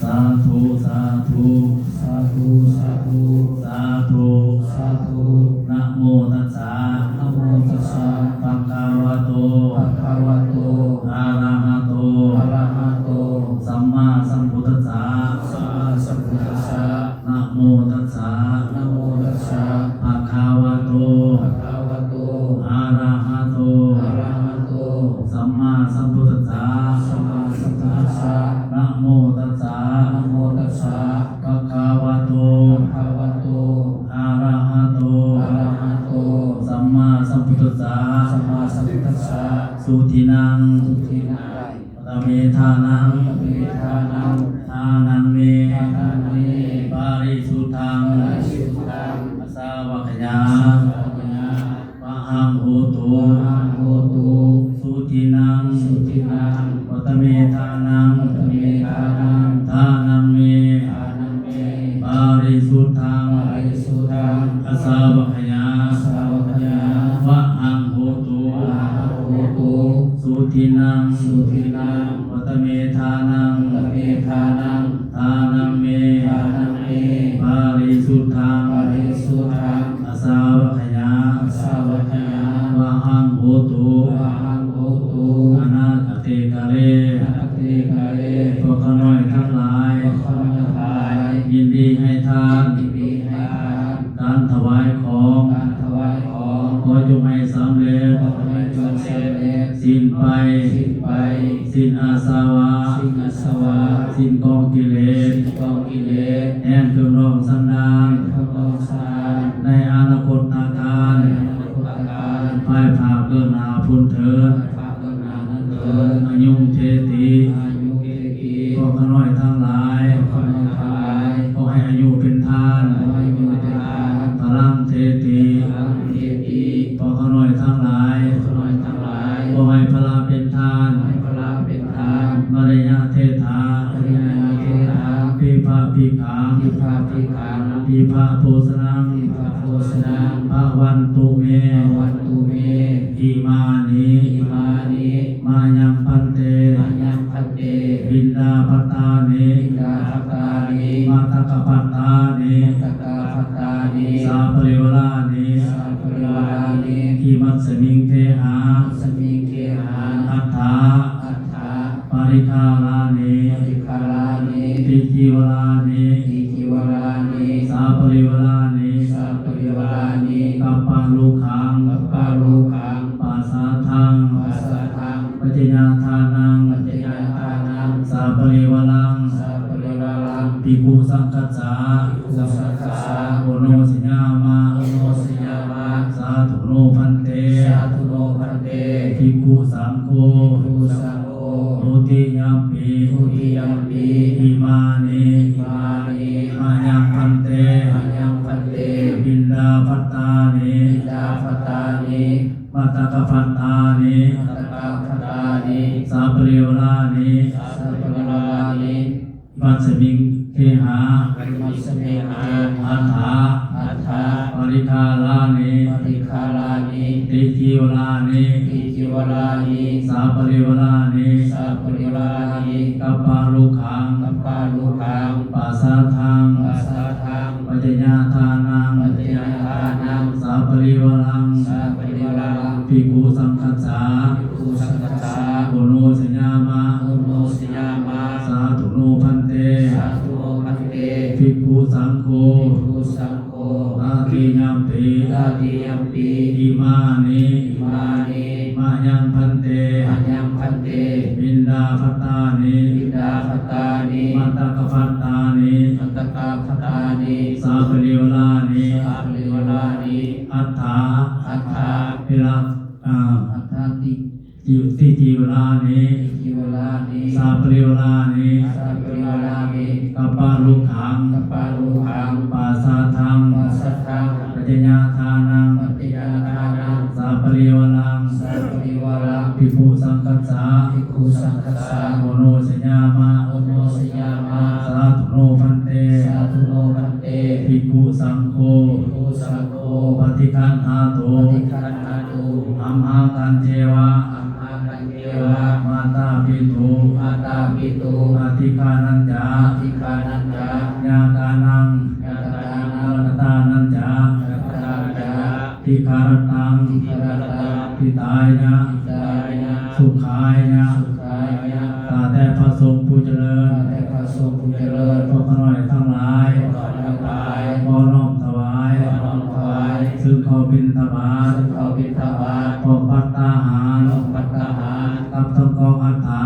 สาธุสาธุสาธุสาธุสาธุสาธุนะโมตัสสะนะโมตัสสะภะคะวะโตภะคะวะโตอะระหะโตอะระหะโตสัมมาสัมพุทธัสสะสัมมาสัมพุทธัสสะนะโมตัสสะนะโมตัสสะภะคะวะโตภะคะวะโตอะระหะโตอะระหะโตสัมมาสัมพุทธัสสะสัมมาสัมพุทธัสสะนะโมตัสสะนะโมตัสสะภะคะวะโตภะคะวะโตอะระหะโตอะระหะโตสัมมาสัมพุทธัสสะสัมมาสัมพุทธัสสะสุทินังสุทินังตเมธานังตเมธานังทานังเมทานังเมปาริสุทธังปาริสุทธังอาสาวะขยาวะหังโหตุสุทินังสุทินังตเมธานังตเมธานังทานังเมทานังเมปาริสุทธังปาริสุทธังอาสาวะขยาวะหังโหตุสุทินังสุทินังตเมธานังตเมธานังทานังเมทานังเมปาริสุทธังปาริสุทธังอาสาวะขยาวะหังโหตุอนาคเตกะเลพวกข้าน้อยทั้งหลายยินดีให้ทานการถวายของขอจงให้สำเร็จสิ้นไปสิ้นอาสวะสิ้นกองกิเลสแห่งเครื่องรองสันดานในอนาคตอาการภายภาคเดินหน้าพ้นเถิดอายุเทติพวกข้าน้อยทั้งหลายขอให้อายุเป็นทานพลังเทติพวกข้าน้อยทั้งหลายขอให้พลาเป็นทานมารยาเทธาพิภาพิขังพิภาโพสนังภาวันตุเมอิมานิมายังพันเตบินดาปัตตานิมาตกปัตตานิสาปริวรานิอิมัสสมิงเทหาอัฏฐาปริคารานิติจิวรานิสาปริวรานิกัปปาลุขังปัสสาทังปัจจญาทานังสาปริวรังภิกขุสังฆัสสะโอโนสิญามะสาธุโนพันเตภิกขุสังโฆทุติยัมปิอิมานิมายังพันเตบินดาภัตตานิมัตตกภัตตานิสาปริวรานิปัสสมิงเทหาอัฏฐาปริคารานิติจิวรานิสาปริวรานิกัปปาลุขังปัสสาทังปัจจญาทานังสาปริวรังภิกขุสังฆัสสะโอโนสิญามะสาธุโนพันเตภิกขุสังโฆอาทิยัมปิอิมานิมายังพันเตบินดาภัตตานิมัตตกภัตตานิสาปริวรานิอัฏฐาพิรักติจิวรานิสาปริวรานิกัปปาลุขังปัสสาทังปัจจญาทานังสาปริวรังภิกขุสังฆัสสะโอโนสิญามะสาธุโนพันเตภิกขุสังโฆปฏิคันหาตุอัมหากันเจวะมาตาปิตุอา ธิคานันจาทิคานันจา ญาตานัง ญาตานัง อรตานันจา รัตนาจา ทิคารตัง ทิคารตัง ทิตายนะ ตายนะ สุขายนะ สุขายนะ ตาแต่พระสงฆ์ผู้เจริญ แต่พระสงฆ์ผู้เจริญ พวกข้าน้อยทั้งหลาย ขอทั้งหลาย ขอน้อมถวาย ขอน้อมถวาย ซึ่งขอบิณฑบาต ซึ่งเขาบิณฑบาต ขอปัตตาหาร ของปัตตาหาร กับทั้งกองอัฐา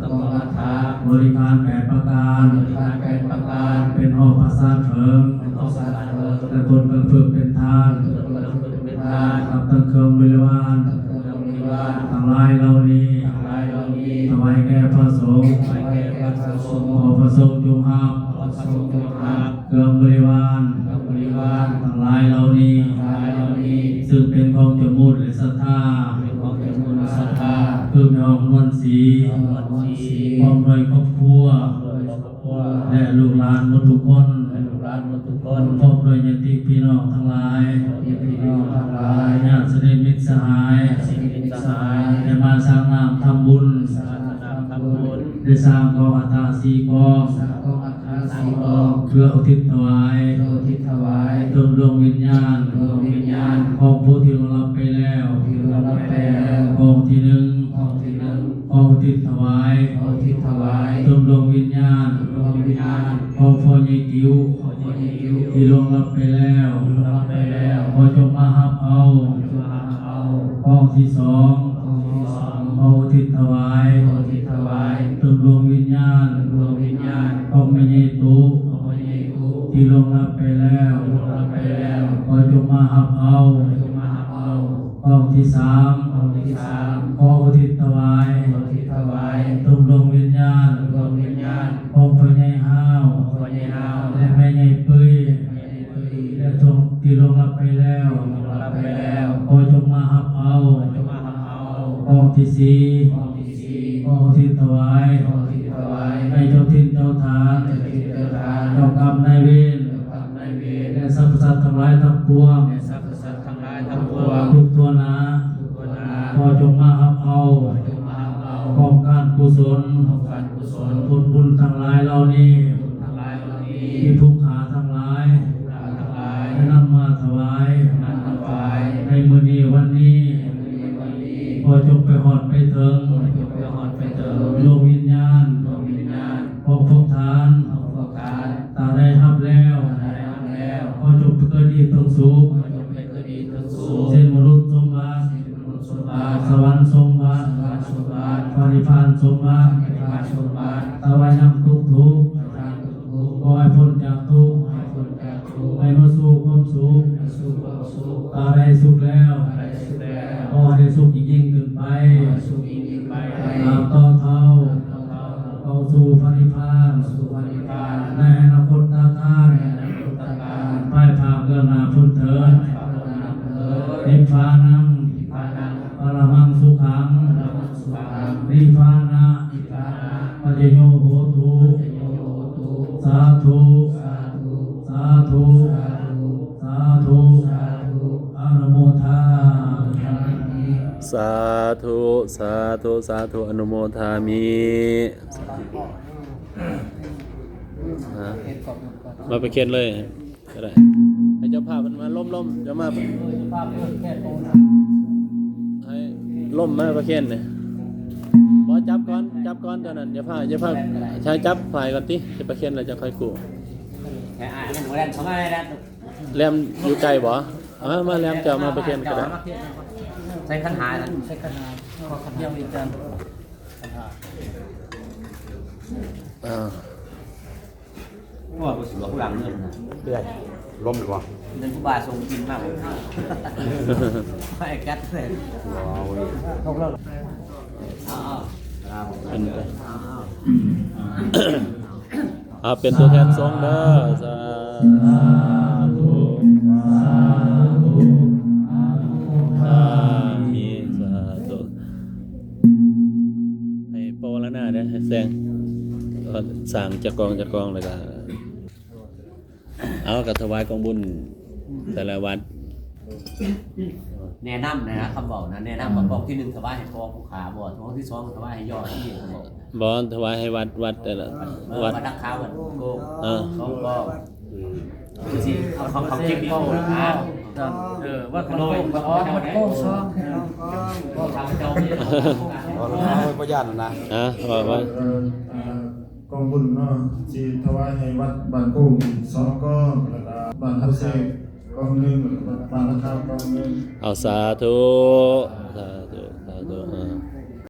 ตมอัฏฐา บริการ8ประการ บริการเป็นประการ เป็นหอประสาทเถิง เป็นข้อสารเถิด และตนเป็นฝึกเป็นทาน เกิดมาเป็นทาน กับทั้งเครื่องบริวาร เครื่องบริวาร ทั้งหลายเหล่านี้ ทั้งหลายเหล่านี้ ถวายแก่พระสงฆ์ ไว้แก่พระสงฆ์ ขอพระสงฆ์จงรับ ขอพระสงฆ์จงรับ เครื่องบริวาร เครื่องบริวาร ทั้งหลายเหล่านี้ ทั้งหลายเหล่านี้ ซึ่งเป็นของจมูกและศรัทธา เป็นของเป็นมูลศรัทธา คือมีองค์นวลสี วันวันสี พร้อมโดยครอบครัว โดยครอบครัว และลูกหลานหมดทุกคน และลูกหลานหมดทุกคน พร้อมโดยญาติพี่น้องทั้งหลาย ที่พี่น้องทั้งหลาย ญาติสนิทมิตรสหาย สิ่งเป็นสหาย ได้มาสร้างน้ำทำบุญ สาธารณทำบุญ ได้สร้างกองอัฐาสีกอง สร้างกองอัฐาสีกอง เพื่ออุทิศถวาย โดยที่ถวาย ดวงดวงวิญญาณ ดวงวิญญาณ ของผู้ที่เรารับไปแล้ว ที่เรารับไปแล้ว กองที่หนึ่ง ห้องที่หนึ่ง กองอุทิศถวาย ห้องที่ถวาย ดวงดวงวิญญาณ ดวงวิญญาณ ของพ่อใหญ่ติ๋ว ห้องที่อยู่ ที่ล่วงรับไปแล้ว ที่เรารับไปแล้ว ขอจงมารับเอา จุฬาเอา กองที่สอง ห้องที่สอง กองอุทิศถวาย ห้องที่ถวาย ดวงดวงวิญญาณ ดวงวิญญาณ ของแม่ใหญ่ตู่ ของพระเยซู ที่ล่วงรับไปแล้ว ที่เรารับไปแล้ว ขอจงมารับเอา จุฬาเอา กองที่สาม ห้องที่สาม กองอุทิศถวาย ห้องที่ถวาย ดวงดวงวิญญาณ ดวงวิญญาณ ของพ่อใหญ่ห้าว ของพระเยซู และแม่ใหญ่ปุ้ย พระเยซู และทรงที่ล่วงรับไปแล้ว เรารับไปแล้ว ขอจงมารับเอา จุฬาเอา กองที่สี่ ห้องที่สี่ กองอุทิศถวาย ห้องที่ถวาย ให้เจ้าทินเจ้าทาน เจ้าที่เจ้าทาน เจ้ากรรมนายเวร เจ้ากรรมนายเวร และสรรพสัตว์ทั้งหลายทั้งปวง และสรรพสัตว์ทั้งหลายทั้งปวง ทุกตัวหนา ทุกคนนา ขอจงมารับเอา จงมาเอา กองการกุศล ของการกุศล ผลบุญทั้งหลายเหล่านี้ ทั้งหลายเหล่านี้ ที่ผู้ขาทั้งหลาย ทั้งหลาย ได้นำมาถวาย นำถวาย ในมื้อนี้วันนี้ วันนี้ ขอจงไปหอดไปถึง จงไปหอดไปเติม ดวงวิญญาณ ดวงวิญญาณ ของพวกทาน ของพวกทาน ตาได้รับแล้ว ได้รับแล้ว ขอจงไปเกิดดีตรงสูง ขอจงไปเกิดดีทั้งสูง เช่นมนุษย์สมบัติ มนุษย์สมบัติ สวรรค์สมบัติ สวรรค์สมบัติ ปริพานสมบัติ ปฏิภาณสมบัติ ตาวัยยังทุกข์ทุกข์ ทางทุกข์ ขอให้พ้นจากทุกข์ ให้พ้นจากทุกข์ ให้มาสู่ความสุข ให้สู่ความสุข ตาได้สุขแล้ว อะไรสุขแล้ว ขอให้ได้สุขยิ่งขึ้นไป สุขยิ่งไป ตามต่อเท่าเข้าสู่พระนิพพาน สู่วันนิพพาน ในอนาคตตาคาน ในอนาคตการ ไปภาคเบื้องหน้าพ้นเถิด ภาวนาเถิด นิพพานัง นิพพานัง ปรมังสุขัง พระมังสุขัง นิพพานะ นิพพานะ ปัจจโยโหตุ โยโยตุ สาธุ สาธุ สาธุ สาธุ สาธุ สาธุ อนุโมทา สาธุ สาธุ สาธุ อนุโมทามิฮะมาไปเขียนเลยก็ได้ให้เจ้าภาพมันมาล้มเจ้ามาให้ล้มมาไปเขียนเนี่ยบอจับก่อนตอนนั้นอย่าพาใช้จับฝ่ายก่อนที่จะไปเขียนแล้วจะค่อยกู้ แค่อ่านมันแรงเขาไม่ได้ แรมอยู่ไกลบ่มาแรมจะมาไปเขียนก็ได้ ใช้ขันหาใช้ขันหาขอขันเดียวอีกจัน อ่า ว่าผู้สูงผู้หลังเงินนะ เรื่อย ล้มหรือเปล่า เงินผู้บาทรงกินมากเลยไอ้กัดเลย ว้าว เขาเล่า เป็นไปเป็นตัวแทนทรงเด้อสาธุสามีสาธุให้ปวารณาได้ให้แซงสั่งจะกองเลยก็เอากับถวายกองบุญแต่ละวัด แนะนำนะคำบอกนะแนะนำบอกที่หนึ่งถวายให้พอผู้ขาบอกท้องที่สองถวายให้ยอดที่เขาบอก บ่ถวายให้วัดแต่ละวัด นักข่าวโก้ เออ เขาก็คือสิเขาเก็บข้อมูลนะ วัดมันโก้มันโก้ซ้อม ก็ทำเจ้าเนี่ย เอาประหยัดนะ ว่า กองบุญเนาะสิถวายให้วัดบ้านโป่ง2ก้อนแล้วก็บ้านเฮาเซกองหนึงแล้วก็บ้านละข้าวกองหนึง เอาสาธุสาธุ